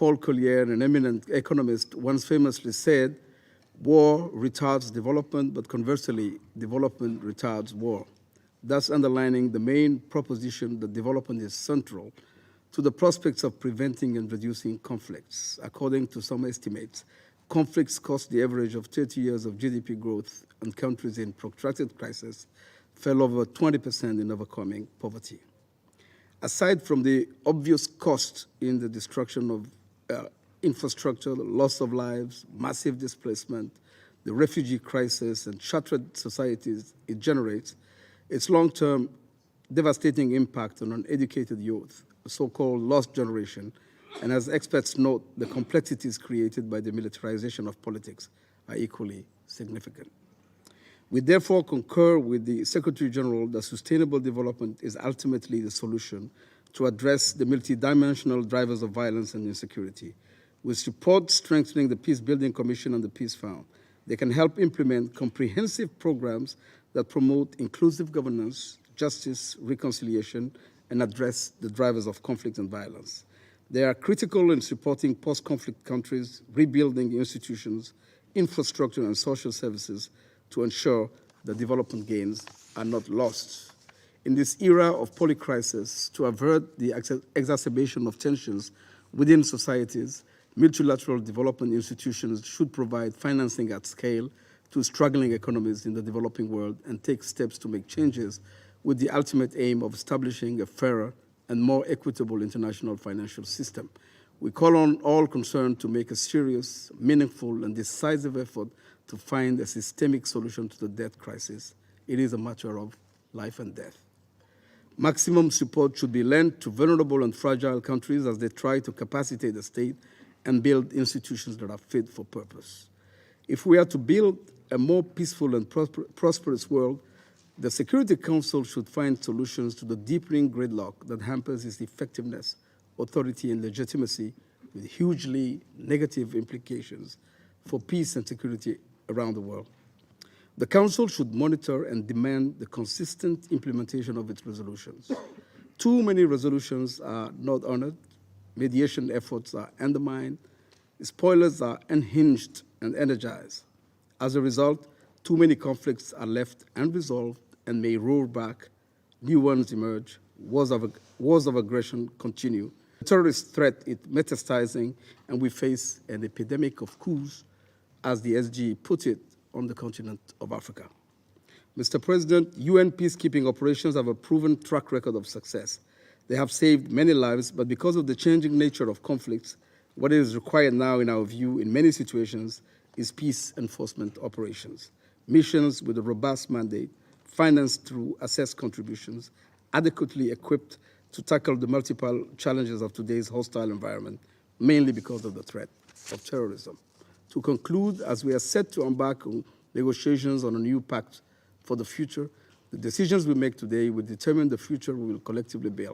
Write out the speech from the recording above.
Paul Collier, an eminent economist, once famously said, "War retards development, but conversely, development retards war," thus underlining the main proposition that development is central to the prospects of preventing and reducing conflicts. According to some estimates, conflicts cost the average of 30 years of GDP growth, and countries in protracted crisis fell over 20% in overcoming poverty. Aside from the obvious cost in the destruction of infrastructure, the loss of lives, massive displacement, the refugee crisis, and shattered societies it generates, its long-term devastating impact on uneducated youth, a so-called lost generation, and as experts note, the complexities created by the militarization of politics are equally significant. We therefore concur with the Secretary General that sustainable development is ultimately the solution to address the multidimensional drivers of violence and insecurity. We support strengthening the Peace-Building Commission and the Peace Fund. They can help implement comprehensive programs that promote inclusive governance, justice, reconciliation, and address the drivers of conflict and violence. They are critical in supporting post-conflict countries, rebuilding institutions, infrastructure, and social services to ensure that development gains are not lost. In this era of polycrisis, to avert the exacerbation of tensions within societies, multilateral development institutions should provide financing at scale to struggling economies in the developing world and take steps to make changes with the ultimate aim of establishing a fairer and more equitable international financial system. We call on all concerned to make a serious, meaningful, and decisive effort to find a systemic solution to the debt crisis. It is a matter of life and death. Maximum support should be lent to vulnerable and fragile countries as they try to capacitate the state and build institutions that are fit for purpose. If we are to build a more peaceful and prosperous world, the Security Council should find solutions to the deepening gridlock that hampers its effectiveness, authority, and legitimacy, with hugely negative implications for peace and security around the world. The Council should monitor and demand the consistent implementation of its resolutions. Too many resolutions are not honored, mediation efforts are undermined, spoilers are unhinged and energized. As a result, too many conflicts are left unresolved and may roar back, new ones emerge, wars of aggression continue. The terrorist threat is metastasizing, and we face an epidemic of coups, as the SG put it, on the continent of Africa. Mr. President, UN peacekeeping operations have a proven track record of success. They have saved many lives, but because of the changing nature of conflicts, what is required now, in our view, in many situations, is peace enforcement operations. Missions with a robust mandate, financed through assessed contributions, adequately equipped to tackle the multiple challenges of today's hostile environment, mainly because of the threat of terrorism. To conclude, as we are set to embark on negotiations on a new pact for the future, the decisions we make today will determine the future we will collectively build.